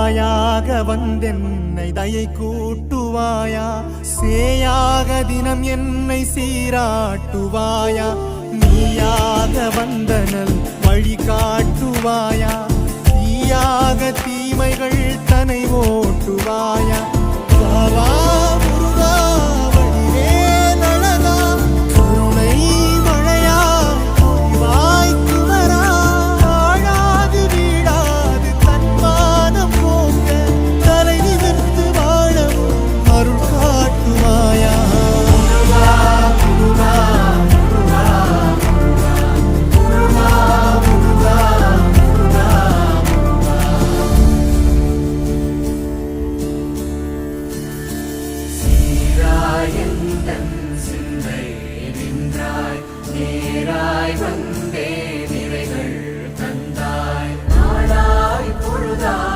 தாயாக வந்தென்னை தயை கூட்டுவாயா, சேயாக தினம் என்னை சீராட்டுவாயா, நீயாக வந்தனல் வழி காட்டுவாயா, தீயாக